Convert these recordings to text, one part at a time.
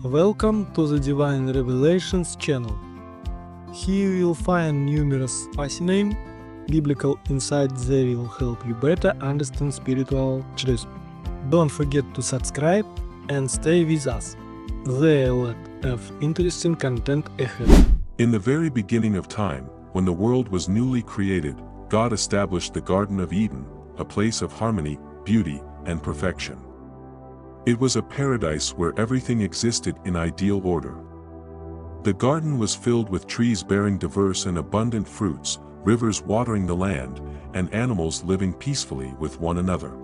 Welcome to the Divine Revelations channel. Here you'll find numerous fascinating biblical insights that will help you better understand spiritual truth. Don't forget to subscribe and stay with us. There are a lot of interesting content ahead. In the very beginning of time, when the world was newly created, God established the Garden of Eden, a place of harmony, beauty, and perfection. It was a paradise where everything existed in ideal order. The garden was filled with trees bearing diverse and abundant fruits, rivers watering the land, and animals living peacefully with one another.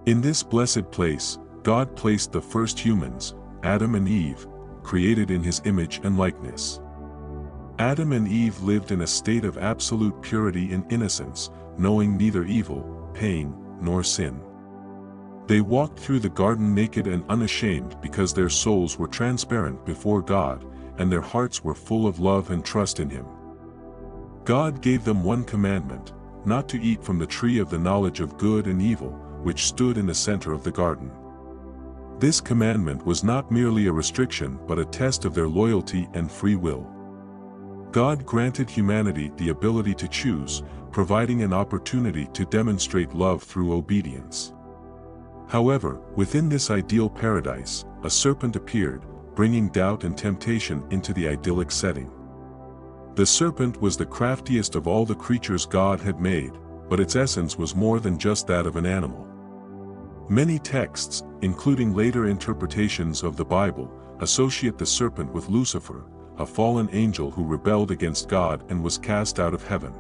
In this blessed place, God placed the first humans, Adam and Eve, created in His image and likeness. Adam and Eve lived in a state of absolute purity and innocence, knowing neither evil, pain, nor sin. They walked through the garden naked and unashamed because their souls were transparent before God, and their hearts were full of love and trust in Him. God gave them one commandment, not to eat from the tree of the knowledge of good and evil, which stood in the center of the garden. This commandment was not merely a restriction but a test of their loyalty and free will. God granted humanity the ability to choose, providing an opportunity to demonstrate love through obedience. However, within this ideal paradise, a serpent appeared, bringing doubt and temptation into the idyllic setting. The serpent was the craftiest of all the creatures God had made, but its essence was more than just that of an animal. Many texts, including later interpretations of the Bible, associate the serpent with Lucifer, a fallen angel who rebelled against God and was cast out of heaven.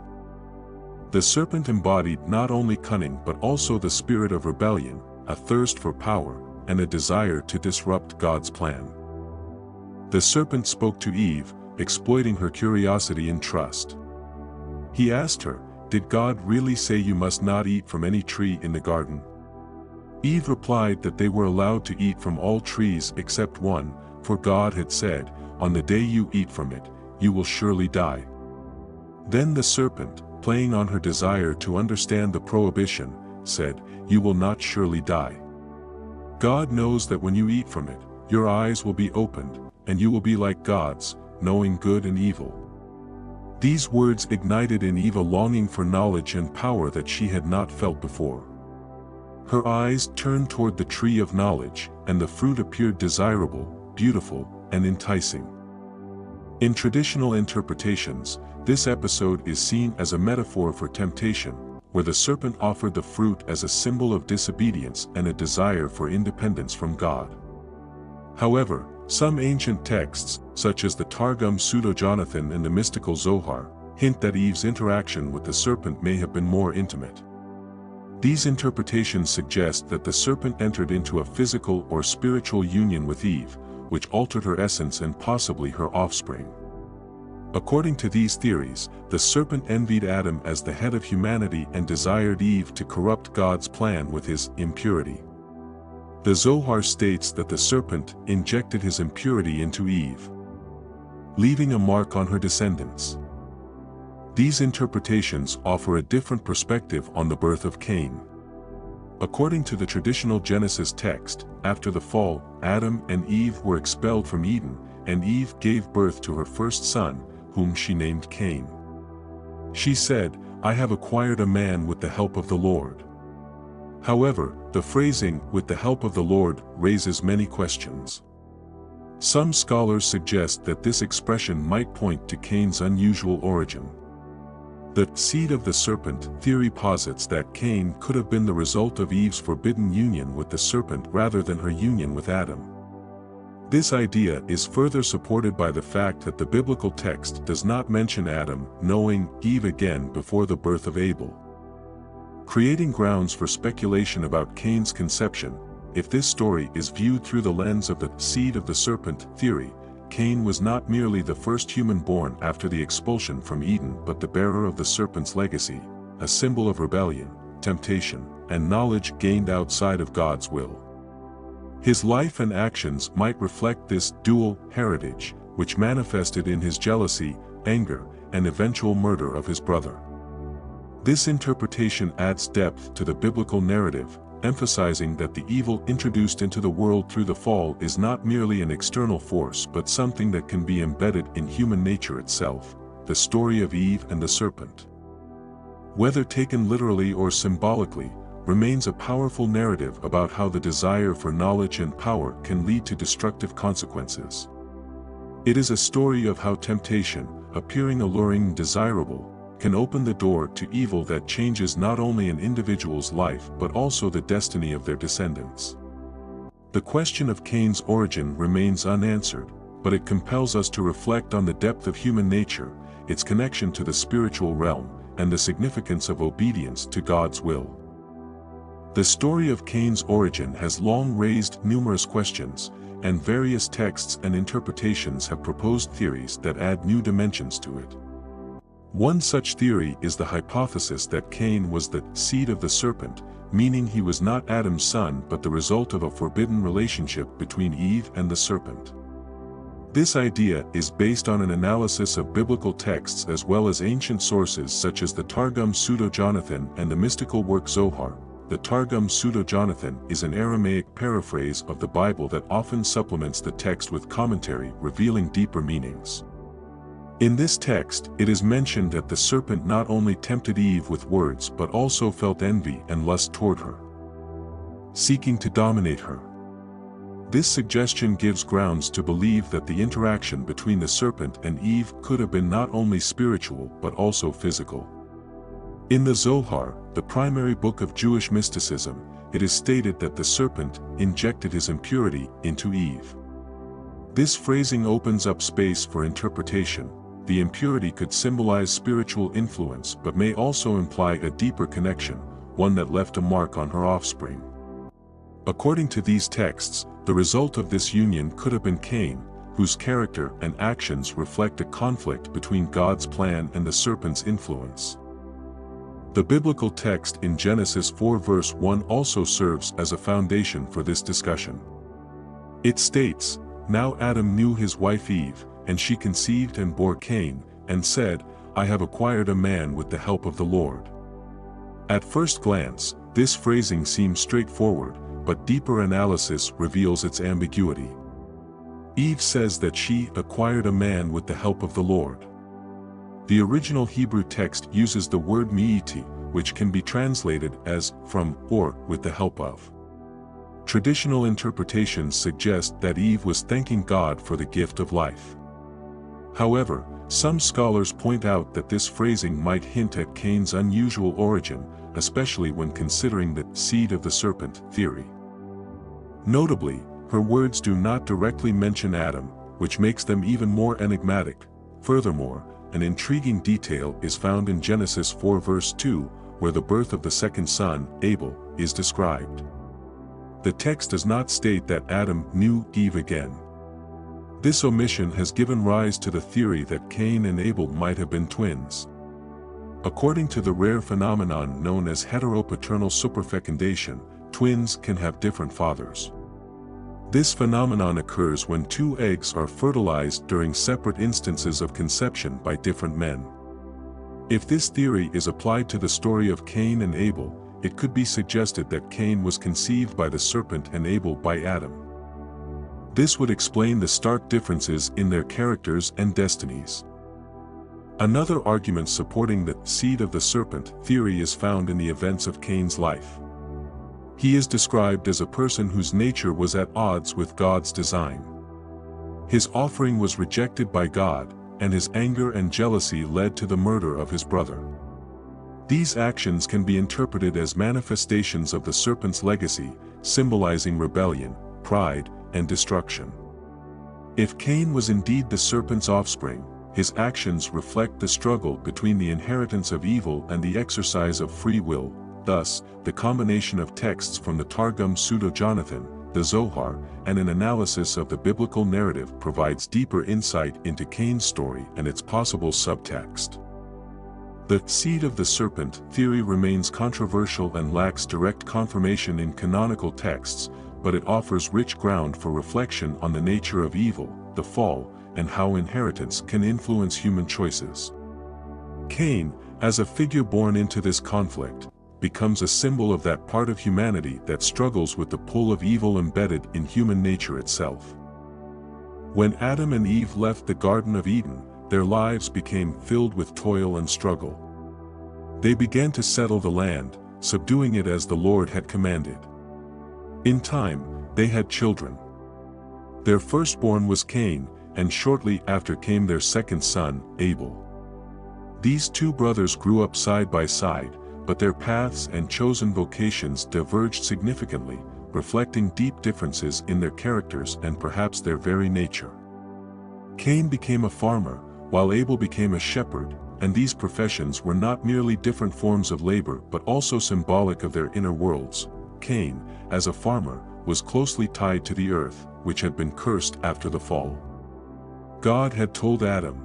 The serpent embodied not only cunning but also the spirit of rebellion, a thirst for power, and a desire to disrupt God's plan. The serpent spoke to Eve, exploiting her curiosity and trust. He asked her, "Did God really say you must not eat from any tree in the garden?" Eve replied that they were allowed to eat from all trees except one, for God had said, "On the day you eat from it, you will surely die." Then the serpent, playing on her desire to understand the prohibition, said, "You will not surely die. God knows that when you eat from it, your eyes will be opened, and you will be like gods, knowing good and evil." These words ignited in Eve a longing for knowledge and power that she had not felt before. Her eyes turned toward the tree of knowledge, and the fruit appeared desirable, beautiful, and enticing. In traditional interpretations, this episode is seen as a metaphor for temptation, where the serpent offered the fruit as a symbol of disobedience and a desire for independence from God. However, some ancient texts, such as the Targum Pseudo-Jonathan and the mystical Zohar, hint that Eve's interaction with the serpent may have been more intimate. These interpretations suggest that the serpent entered into a physical or spiritual union with Eve, which altered her essence and possibly her offspring. According to these theories, the serpent envied Adam as the head of humanity and desired Eve to corrupt God's plan with his impurity. The Zohar states that the serpent injected his impurity into Eve, leaving a mark on her descendants. These interpretations offer a different perspective on the birth of Cain. According to the traditional Genesis text, after the fall, Adam and Eve were expelled from Eden, and Eve gave birth to her first son, whom she named Cain. She said, "I have acquired a man with the help of the Lord." However, the phrasing, "with the help of the Lord," raises many questions. Some scholars suggest that this expression might point to Cain's unusual origin. The seed of the serpent theory posits that Cain could have been the result of Eve's forbidden union with the serpent rather than her union with Adam. This idea is further supported by the fact that the biblical text does not mention Adam knowing Eve again before the birth of Abel, creating grounds for speculation about Cain's conception. If this story is viewed through the lens of the seed of the serpent theory, Cain was not merely the first human born after the expulsion from Eden but the bearer of the serpent's legacy, a symbol of rebellion, temptation, and knowledge gained outside of God's will. His life and actions might reflect this dual heritage, which manifested in his jealousy, anger, and eventual murder of his brother. This interpretation adds depth to the biblical narrative, emphasizing that the evil introduced into the world through the fall is not merely an external force but something that can be embedded in human nature itself, the story of Eve and the serpent. Whether taken literally or symbolically, remains a powerful narrative about how the desire for knowledge and power can lead to destructive consequences. It is a story of how temptation, appearing alluring and desirable, can open the door to evil that changes not only an individual's life but also the destiny of their descendants. The question of Cain's origin remains unanswered, but it compels us to reflect on the depth of human nature, its connection to the spiritual realm, and the significance of obedience to God's will. The story of Cain's origin has long raised numerous questions, and various texts and interpretations have proposed theories that add new dimensions to it. One such theory is the hypothesis that Cain was the seed of the serpent, meaning he was not Adam's son but the result of a forbidden relationship between Eve and the serpent. This idea is based on an analysis of biblical texts as well as ancient sources such as the Targum Pseudo-Jonathan and the mystical work Zohar. The Targum Pseudo-Jonathan is an Aramaic paraphrase of the Bible that often supplements the text with commentary revealing deeper meanings. In this text, it is mentioned that the serpent not only tempted Eve with words but also felt envy and lust toward her, seeking to dominate her. This suggestion gives grounds to believe that the interaction between the serpent and Eve could have been not only spiritual but also physical. In the Zohar, the primary book of Jewish mysticism, it is stated that the serpent injected his impurity into Eve. This phrasing opens up space for interpretation. The impurity could symbolize spiritual influence but may also imply a deeper connection, one that left a mark on her offspring. According to these texts, the result of this union could have been Cain, whose character and actions reflect a conflict between God's plan and the serpent's influence. The biblical text in Genesis 4 verse 1 also serves as a foundation for this discussion. It states, "Now Adam knew his wife Eve, and she conceived and bore Cain, and said, I have acquired a man with the help of the Lord." At first glance, this phrasing seems straightforward, but deeper analysis reveals its ambiguity. Eve says that she acquired a man with the help of the Lord. The original Hebrew text uses the word mi'iti, which can be translated as from or with the help of. Traditional interpretations suggest that Eve was thanking God for the gift of life. However, some scholars point out that this phrasing might hint at Cain's unusual origin, especially when considering the seed of the serpent theory. Notably, her words do not directly mention Adam, which makes them even more enigmatic. Furthermore, an intriguing detail is found in Genesis 4 verse 2, where the birth of the second son, Abel, is described. The text does not state that Adam knew Eve again. This omission has given rise to the theory that Cain and Abel might have been twins. According to the rare phenomenon known as heteropaternal superfecundation, twins can have different fathers. This phenomenon occurs when two eggs are fertilized during separate instances of conception by different men. If this theory is applied to the story of Cain and Abel, it could be suggested that Cain was conceived by the serpent and Abel by Adam. This would explain the stark differences in their characters and destinies. Another argument supporting the seed of the serpent theory is found in the events of Cain's life. He is described as a person whose nature was at odds with God's design. His offering was rejected by God, and his anger and jealousy led to the murder of his brother. These actions can be interpreted as manifestations of the serpent's legacy, symbolizing rebellion, pride, and destruction. If Cain was indeed the serpent's offspring, his actions reflect the struggle between the inheritance of evil and the exercise of free will. Thus, the combination of texts from the Targum Pseudo-Jonathan, the Zohar, and an analysis of the biblical narrative provides deeper insight into Cain's story and its possible subtext. The seed of the serpent theory remains controversial and lacks direct confirmation in canonical texts, but it offers rich ground for reflection on the nature of evil, the fall, and how inheritance can influence human choices. Cain, as a figure born into this conflict, becomes a symbol of that part of humanity that struggles with the pull of evil embedded in human nature itself. When Adam and Eve left the Garden of Eden, their lives became filled with toil and struggle. They began to settle the land, subduing it as the Lord had commanded. In time, they had children. Their firstborn was Cain, and shortly after came their second son, Abel. These two brothers grew up side by side, but their paths and chosen vocations diverged significantly, reflecting deep differences in their characters and perhaps their very nature. Cain became a farmer, while Abel became a shepherd, and these professions were not merely different forms of labor but also symbolic of their inner worlds. Cain, as a farmer, was closely tied to the earth, which had been cursed after the fall. God had told Adam,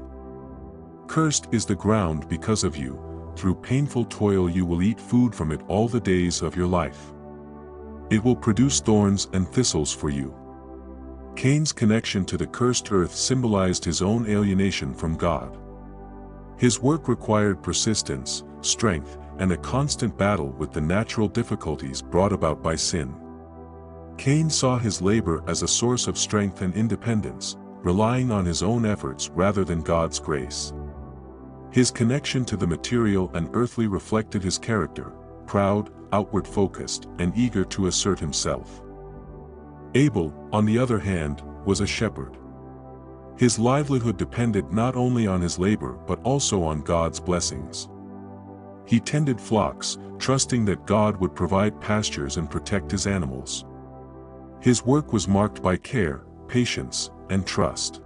"Cursed is the ground because of you, through painful toil you will eat food from it all the days of your life. It will produce thorns and thistles for you." Cain's connection to the cursed earth symbolized his own alienation from God. His work required persistence, strength, and a constant battle with the natural difficulties brought about by sin. Cain saw his labor as a source of strength and independence, relying on his own efforts rather than God's grace. His connection to the material and earthly reflected his character, proud, outward-focused, and eager to assert himself. Abel, on the other hand, was a shepherd. His livelihood depended not only on his labor but also on God's blessings. He tended flocks, trusting that God would provide pastures and protect his animals. His work was marked by care, patience, and trust.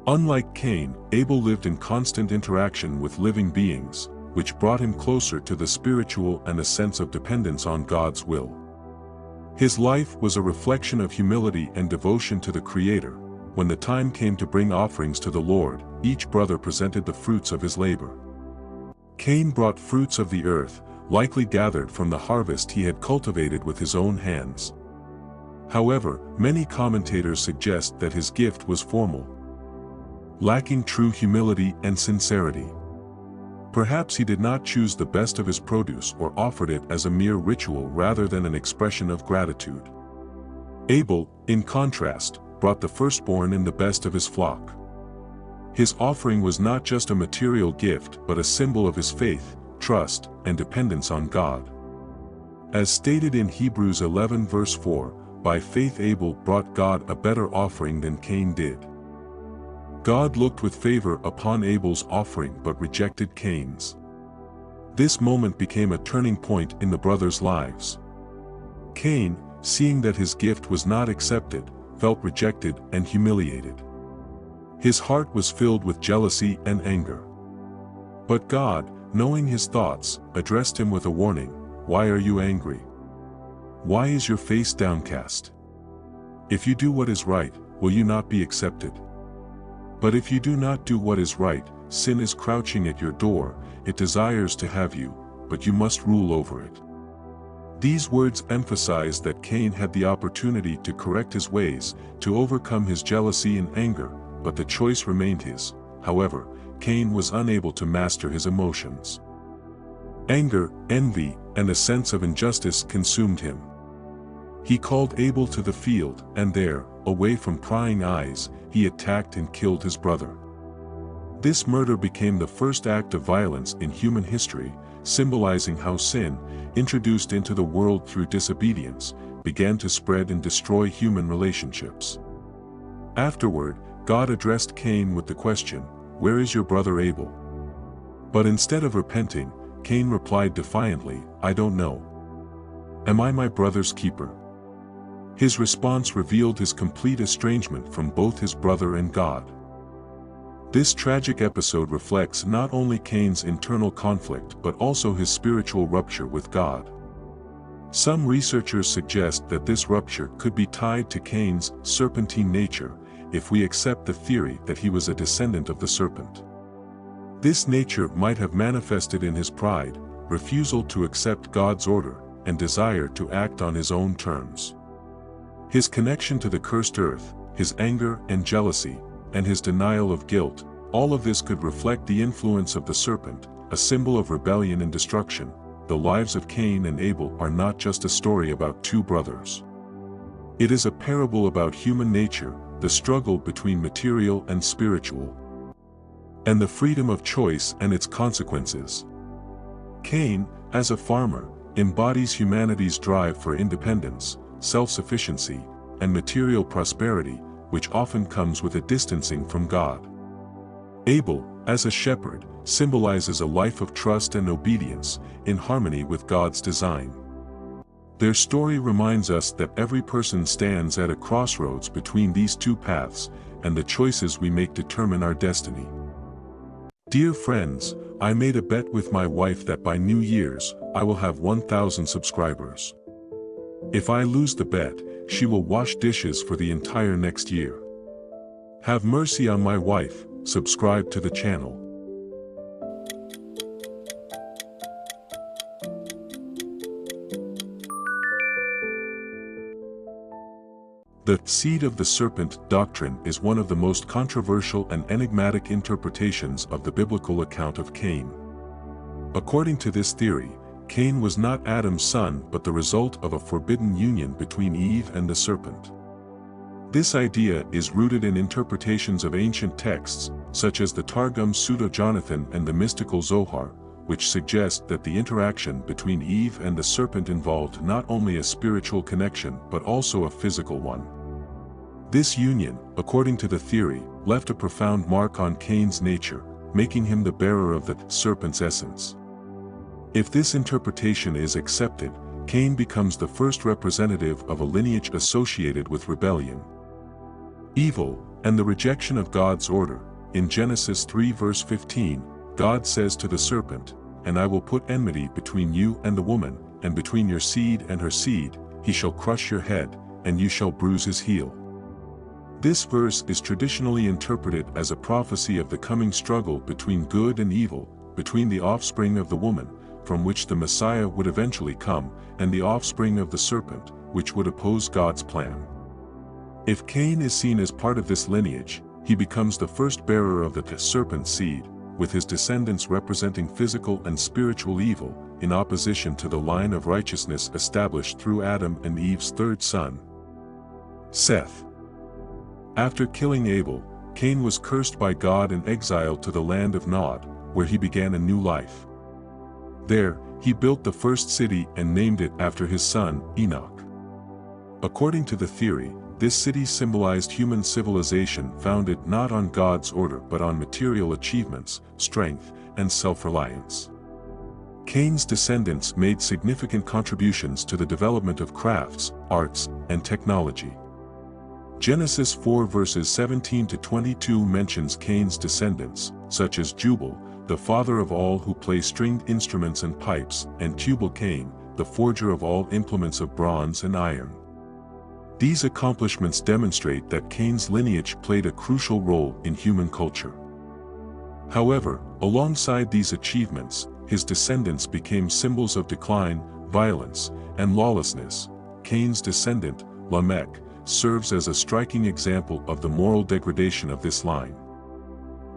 Unlike Cain, Abel lived in constant interaction with living beings, which brought him closer to the spiritual and a sense of dependence on God's will. His life was a reflection of humility and devotion to the Creator. When the time came to bring offerings to the Lord, each brother presented the fruits of his labor. Cain brought fruits of the earth, likely gathered from the harvest he had cultivated with his own hands. However, many commentators suggest that his gift was formal, lacking true humility and sincerity. Perhaps he did not choose the best of his produce or offered it as a mere ritual rather than an expression of gratitude. Abel, in contrast, brought the firstborn and the best of his flock. His offering was not just a material gift but a symbol of his faith, trust, and dependence on God. As stated in Hebrews 11 verse 4, by faith Abel brought God a better offering than Cain did. God looked with favor upon Abel's offering but rejected Cain's. This moment became a turning point in the brothers' lives. Cain, seeing that his gift was not accepted, felt rejected and humiliated. His heart was filled with jealousy and anger. But God, knowing his thoughts, addressed him with a warning, "Why are you angry? Why is your face downcast? If you do what is right, will you not be accepted? But if you do not do what is right, sin is crouching at your door, it desires to have you, but you must rule over it." These words emphasize that Cain had the opportunity to correct his ways, to overcome his jealousy and anger, but the choice remained his. However, Cain was unable to master his emotions. Anger, envy, and a sense of injustice consumed him. He called Abel to the field, and there, away from prying eyes, he attacked and killed his brother. This murder became the first act of violence in human history, symbolizing how sin, introduced into the world through disobedience, began to spread and destroy human relationships. Afterward, God addressed Cain with the question, "Where is your brother Abel?" But instead of repenting, Cain replied defiantly, "I don't know. Am I my brother's keeper?" His response revealed his complete estrangement from both his brother and God. This tragic episode reflects not only Cain's internal conflict but also his spiritual rupture with God. Some researchers suggest that this rupture could be tied to Cain's serpentine nature, if we accept the theory that he was a descendant of the serpent. This nature might have manifested in his pride, refusal to accept God's order, and desire to act on his own terms. His connection to the cursed earth, his anger and jealousy, and his denial of guilt, all of this could reflect the influence of the serpent, a symbol of rebellion and destruction. the lives of Cain and Abel are not just a story about two brothers. It is a parable about human nature, the struggle between material and spiritual, and the freedom of choice and its consequences. Cain, as a farmer, embodies humanity's drive for independence, self-sufficiency, and material prosperity, which often comes with a distancing from God. Abel, as a shepherd, symbolizes a life of trust and obedience, in harmony with God's design. Their story reminds us that every person stands at a crossroads between these two paths, and the choices we make determine our destiny. Dear friends, I made a bet with my wife that by New Year's, I will have 1,000 subscribers. If I lose the bet, she will wash dishes for the entire next year. Have mercy on my wife, subscribe to the channel. The seed of the serpent doctrine is one of the most controversial and enigmatic interpretations of the biblical account of Cain. According to this theory, Cain was not Adam's son but the result of a forbidden union between Eve and the serpent. This idea is rooted in interpretations of ancient texts, such as the Targum Pseudo-Jonathan and the mystical Zohar, which suggest that the interaction between Eve and the serpent involved not only a spiritual connection but also a physical one. This union, according to the theory, left a profound mark on Cain's nature, making him the bearer of the serpent's essence. If this interpretation is accepted, Cain becomes the first representative of a lineage associated with rebellion, evil, and the rejection of God's order. In Genesis 3 verse 15, God says to the serpent, "And I will put enmity between you and the woman, and between your seed and her seed, he shall crush your head, and you shall bruise his heel." This verse is traditionally interpreted as a prophecy of the coming struggle between good and evil, between the offspring of the woman, from which the Messiah would eventually come, and the offspring of the serpent, which would oppose God's plan. If Cain is seen as part of this lineage, he becomes the first bearer of the serpent's seed, with his descendants representing physical and spiritual evil, in opposition to the line of righteousness established through Adam and Eve's third son, Seth. After killing Abel, Cain was cursed by God and exiled to the land of Nod, where he began a new life. There, he built the first city and named it after his son, Enoch. According to the theory, this city symbolized human civilization founded not on God's order but on material achievements, strength, and self-reliance. Cain's descendants made significant contributions to the development of crafts, arts, and technology. Genesis 4 verses 17 to 22 mentions Cain's descendants, such as Jubal, the father of all who play stringed instruments and pipes, and Tubal-Cain, the forger of all implements of bronze and iron. These accomplishments demonstrate that Cain's lineage played a crucial role in human culture. However, alongside these achievements, his descendants became symbols of decline, violence, and lawlessness. Cain's descendant, Lamech, serves as a striking example of the moral degradation of this line.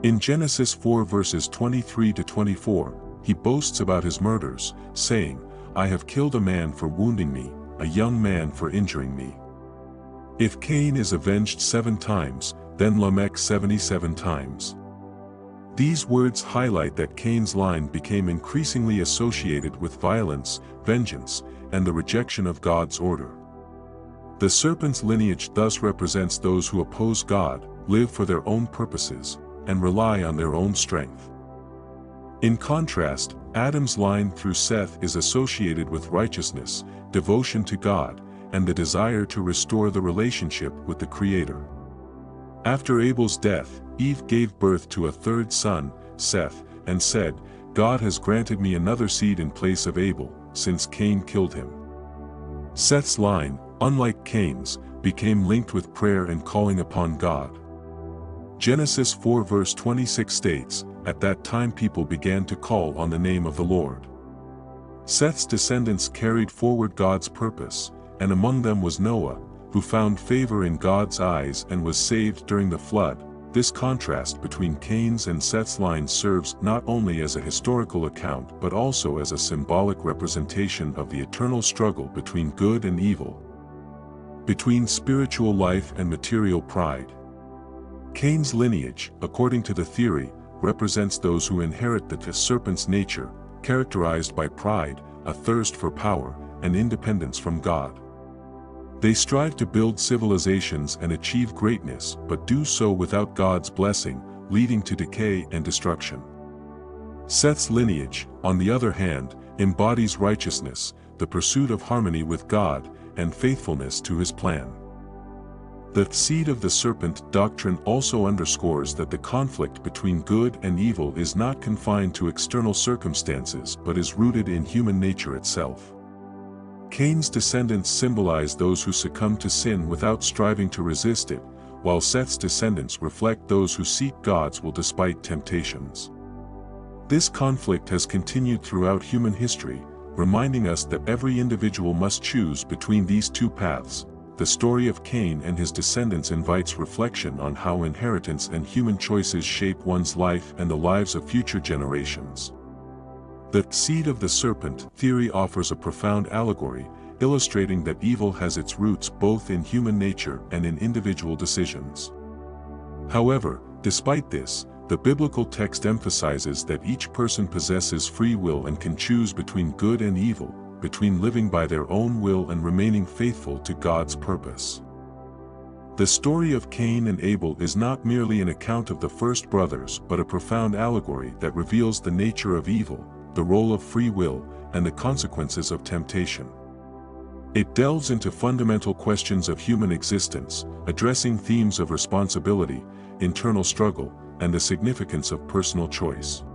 In Genesis 4 verses 23 to 24, he boasts about his murders, saying, "I have killed a man for wounding me, a young man for injuring me." If Cain is avenged 7 times, then Lamech 77 times. These words highlight that Cain's line became increasingly associated with violence, vengeance, and the rejection of God's order. The serpent's lineage thus represents those who oppose God, live for their own purposes, and rely on their own strength. In contrast, Adam's line through Seth is associated with righteousness, devotion to God, and the desire to restore the relationship with the Creator. After Abel's death, Eve gave birth to a third son, Seth, and said, "God has granted me another seed in place of Abel, since Cain killed him." Seth's line, unlike Cain's, became linked with prayer and calling upon God. Genesis 4 verse 26 states, "At that time people began to call on the name of the Lord." Seth's descendants carried forward God's purpose, and among them was Noah, who found favor in God's eyes and was saved during the flood, This contrast between Cain's and Seth's line serves not only as a historical account but also as a symbolic representation of the eternal struggle between good and evil, between spiritual life and material pride. Cain's lineage, according to the theory, represents those who inherit the serpent's nature, characterized by pride, a thirst for power, and independence from God. They strive to build civilizations and achieve greatness, but do so without God's blessing, leading to decay and destruction. Seth's lineage, on the other hand, embodies righteousness, the pursuit of harmony with God, and faithfulness to his plan. The seed of the serpent doctrine also underscores that the conflict between good and evil is not confined to external circumstances but is rooted in human nature itself. Cain's descendants symbolize those who succumb to sin without striving to resist it, while Seth's descendants reflect those who seek God's will despite temptations. This conflict has continued throughout human history, reminding us that every individual must choose between these two paths. The story of Cain and his descendants invites reflection on how inheritance and human choices shape one's life and the lives of future generations. The seed of the serpent theory offers a profound allegory, illustrating that evil has its roots both in human nature and in individual decisions. However, despite this, the biblical text emphasizes that each person possesses free will and can choose between good and evil, between living by their own will and remaining faithful to God's purpose. The story of Cain and Abel is not merely an account of the first brothers but a profound allegory that reveals the nature of evil, the role of free will, and the consequences of temptation. It delves into fundamental questions of human existence, addressing themes of responsibility, internal struggle, and the significance of personal choice.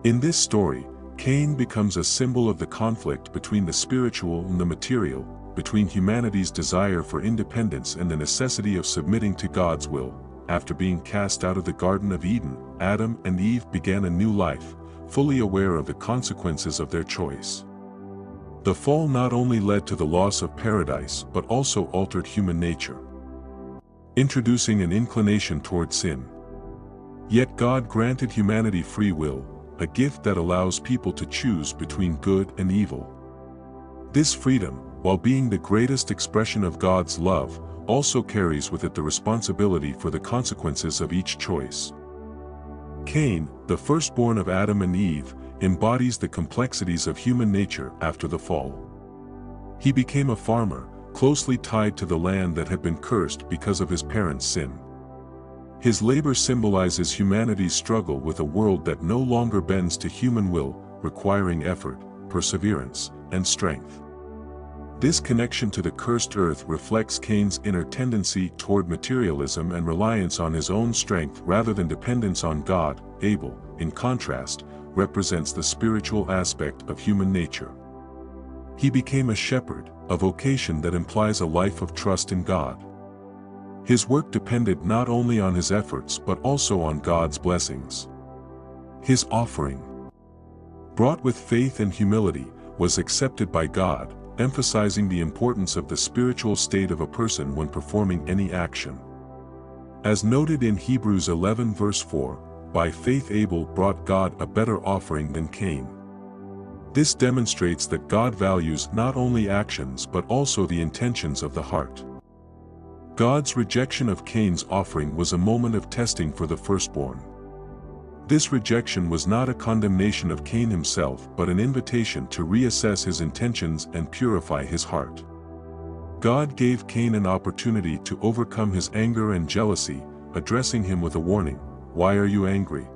In this story, Cain becomes a symbol of the conflict between the spiritual and the material, between humanity's desire for independence and the necessity of submitting to God's will. After being cast out of the Garden of Eden, Adam and Eve began a new life, fully aware of the consequences of their choice. The fall not only led to the loss of paradise but also altered human nature, introducing an inclination toward sin. Yet God granted humanity free will, a gift that allows people to choose between good and evil. This freedom, while being the greatest expression of God's love, also carries with it the responsibility for the consequences of each choice. Cain, the firstborn of Adam and Eve, embodies the complexities of human nature after the fall. He became a farmer, closely tied to the land that had been cursed because of his parents' sin. His labor symbolizes humanity's struggle with a world that no longer bends to human will, requiring effort, perseverance, and strength. This connection to the cursed earth reflects Cain's inner tendency toward materialism and reliance on his own strength rather than dependence on God. Abel, in contrast, represents the spiritual aspect of human nature. He became a shepherd, a vocation that implies a life of trust in God. His work depended not only on his efforts but also on God's blessings. His offering, brought with faith and humility, was accepted by God, emphasizing the importance of the spiritual state of a person when performing any action. As noted in Hebrews 11 verse 4, by faith Abel brought God a better offering than Cain. This demonstrates that God values not only actions but also the intentions of the heart. God's rejection of Cain's offering was a moment of testing for the firstborn. This rejection was not a condemnation of Cain himself but an invitation to reassess his intentions and purify his heart. God gave Cain an opportunity to overcome his anger and jealousy, addressing him with a warning: "Why are you angry?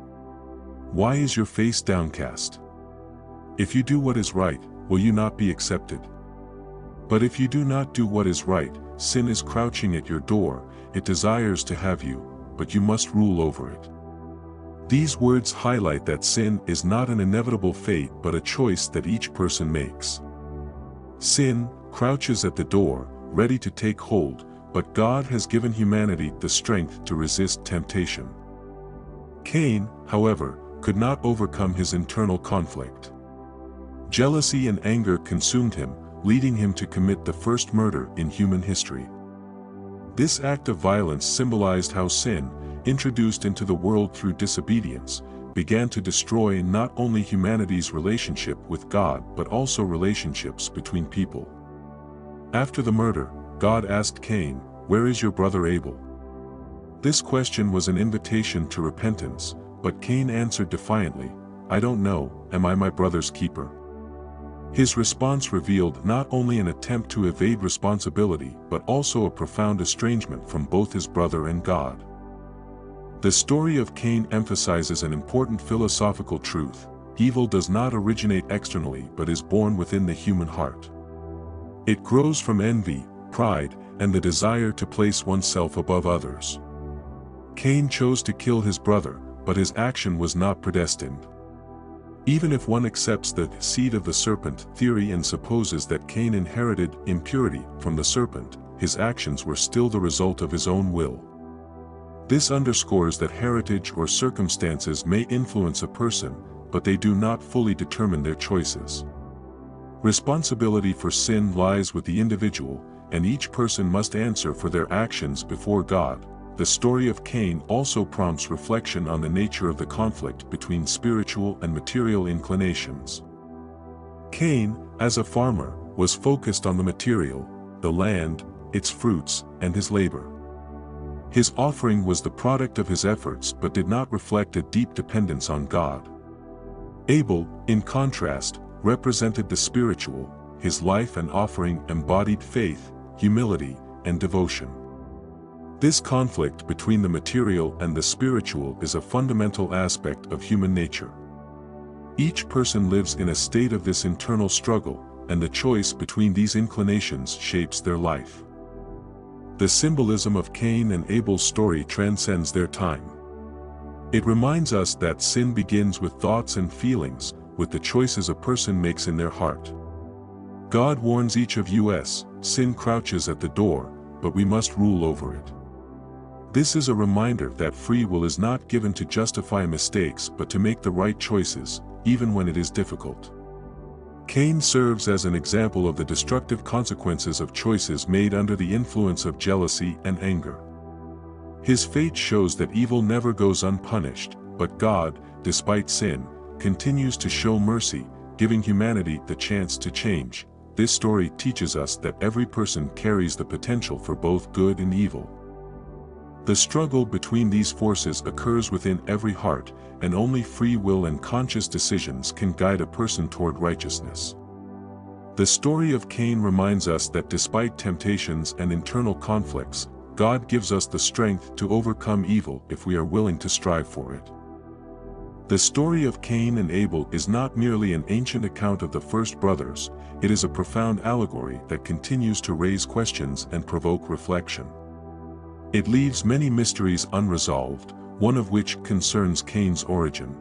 Why is your face downcast? If you do what is right, will you not be accepted? But if you do not do what is right, sin is crouching at your door, it desires to have you, but you must rule over it." These words highlight that sin is not an inevitable fate but a choice that each person makes. Sin crouches at the door, ready to take hold, but God has given humanity the strength to resist temptation. Cain, however, could not overcome his internal conflict. Jealousy and anger consumed him, leading him to commit the first murder in human history. This act of violence symbolized how sin, introduced into the world through disobedience, began to destroy not only humanity's relationship with God but also relationships between people. After the murder, God asked Cain, "Where is your brother Abel?" This question was an invitation to repentance, but Cain answered defiantly, "I don't know, am I my brother's keeper?" His response revealed not only an attempt to evade responsibility but also a profound estrangement from both his brother and God. The story of Cain emphasizes an important philosophical truth: evil does not originate externally but is born within the human heart. It grows from envy, pride, and the desire to place oneself above others. Cain chose to kill his brother, but his action was not predestined. Even if one accepts the seed of the serpent theory and supposes that Cain inherited impurity from the serpent, his actions were still the result of his own will. This underscores that heritage or circumstances may influence a person, but they do not fully determine their choices. Responsibility for sin lies with the individual, and each person must answer for their actions before God. The story of Cain also prompts reflection on the nature of the conflict between spiritual and material inclinations. Cain, as a farmer, was focused on the material, the land, its fruits, and his labor. His offering was the product of his efforts but did not reflect a deep dependence on God. Abel, in contrast, represented the spiritual. His life and offering embodied faith, humility, and devotion. This conflict between the material and the spiritual is a fundamental aspect of human nature. Each person lives in a state of this internal struggle, and the choice between these inclinations shapes their life. The symbolism of Cain and Abel's story transcends their time. It reminds us that sin begins with thoughts and feelings, with the choices a person makes in their heart. God warns each of us, sin crouches at the door, but we must rule over it. This is a reminder that free will is not given to justify mistakes but to make the right choices, even when it is difficult. Cain serves as an example of the destructive consequences of choices made under the influence of jealousy and anger. His fate shows that evil never goes unpunished, but God, despite sin, continues to show mercy, giving humanity the chance to change. This story teaches us that every person carries the potential for both good and evil. The struggle between these forces occurs within every heart, and only free will and conscious decisions can guide a person toward righteousness. The story of Cain reminds us that despite temptations and internal conflicts, God gives us the strength to overcome evil if we are willing to strive for it. The story of Cain and Abel is not merely an ancient account of the first brothers, it is a profound allegory that continues to raise questions and provoke reflection. It leaves many mysteries unresolved, one of which concerns Cain's origin.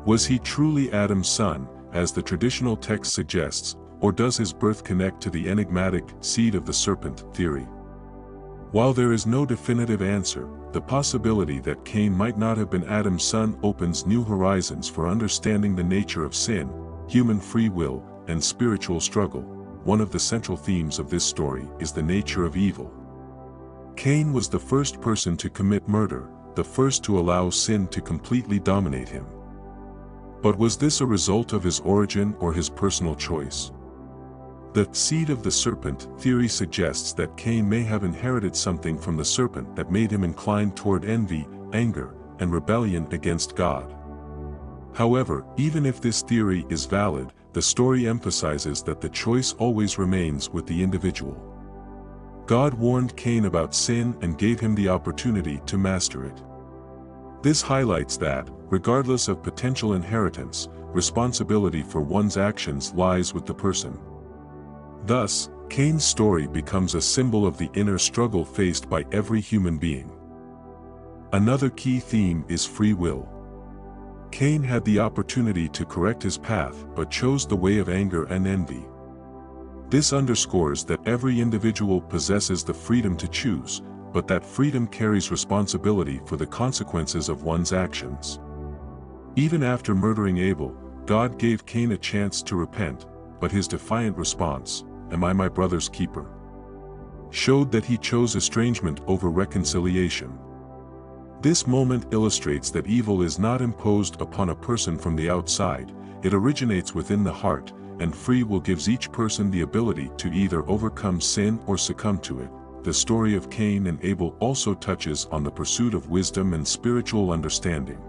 Was he truly Adam's son, as the traditional text suggests, or does his birth connect to the enigmatic seed of the serpent theory? While there is no definitive answer, the possibility that Cain might not have been Adam's son opens new horizons for understanding the nature of sin, human free will, and spiritual struggle. One of the central themes of this story is the nature of evil. Cain was the first person to commit murder, the first to allow sin to completely dominate him. But was this a result of his origin or his personal choice? The seed of the serpent theory suggests that Cain may have inherited something from the serpent that made him inclined toward envy, anger, and rebellion against God. However, even if this theory is valid, the story emphasizes that the choice always remains with the individual. God warned Cain about sin and gave him the opportunity to master it. This highlights that, regardless of potential inheritance, responsibility for one's actions lies with the person. Thus, Cain's story becomes a symbol of the inner struggle faced by every human being. Another key theme is free will. Cain had the opportunity to correct his path but chose the way of anger and envy. This underscores that every individual possesses the freedom to choose, but that freedom carries responsibility for the consequences of one's actions. Even after murdering Abel, God gave Cain a chance to repent, but his defiant response, "Am I my brother's keeper?" showed that he chose estrangement over reconciliation. This moment illustrates that evil is not imposed upon a person from the outside, it originates within the heart, and free will gives each person the ability to either overcome sin or succumb to it. The story of Cain and Abel also touches on the pursuit of wisdom and spiritual understanding.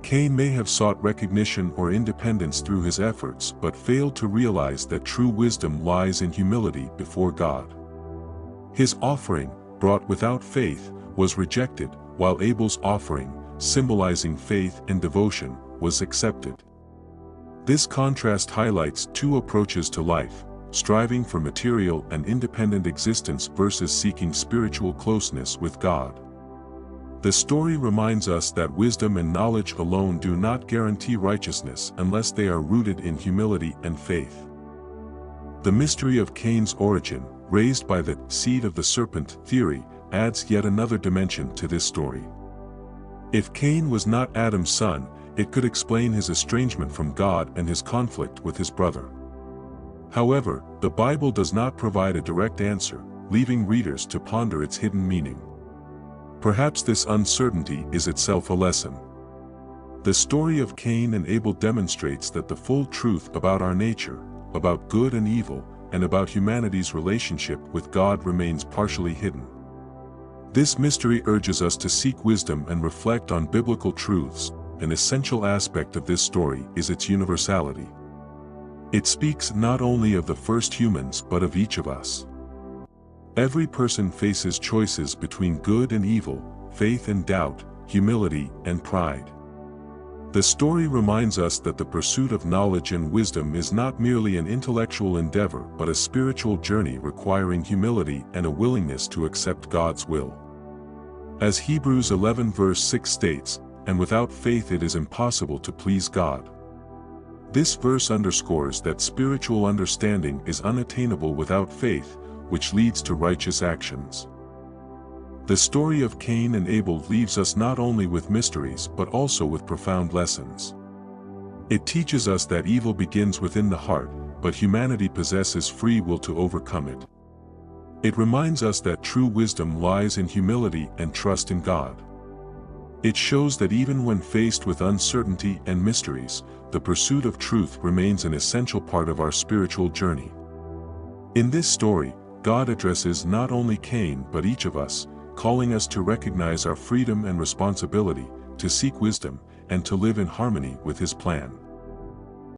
Cain may have sought recognition or independence through his efforts but failed to realize that true wisdom lies in humility before God. His offering, brought without faith, was rejected, while Abel's offering, symbolizing faith and devotion, was accepted. This contrast highlights two approaches to life, striving for material and independent existence versus seeking spiritual closeness with God. The story reminds us that wisdom and knowledge alone do not guarantee righteousness unless they are rooted in humility and faith. The mystery of Cain's origin, raised by the seed of the serpent theory, adds yet another dimension to this story. If Cain was not Adam's son, it could explain his estrangement from God and his conflict with his brother. However, the Bible does not provide a direct answer, leaving readers to ponder its hidden meaning. Perhaps this uncertainty is itself a lesson. The story of Cain and Abel demonstrates that the full truth about our nature, about good and evil, and about humanity's relationship with God remains partially hidden. This mystery urges us to seek wisdom and reflect on biblical truths. An essential aspect of this story is its universality. It speaks not only of the first humans but of each of us. Every person faces choices between good and evil, faith and doubt, humility and pride. The story reminds us that the pursuit of knowledge and wisdom is not merely an intellectual endeavor but a spiritual journey requiring humility and a willingness to accept God's will. As Hebrews 11 verse 6 states, "And without faith it is impossible to please God." This verse underscores that spiritual understanding is unattainable without faith, which leads to righteous actions. The story of Cain and Abel leaves us not only with mysteries but also with profound lessons. It teaches us that evil begins within the heart, but humanity possesses free will to overcome it. It reminds us that true wisdom lies in humility and trust in God. It shows that even when faced with uncertainty and mysteries, the pursuit of truth remains an essential part of our spiritual journey. In this story, God addresses not only Cain but each of us, calling us to recognize our freedom and responsibility, to seek wisdom, and to live in harmony with His plan.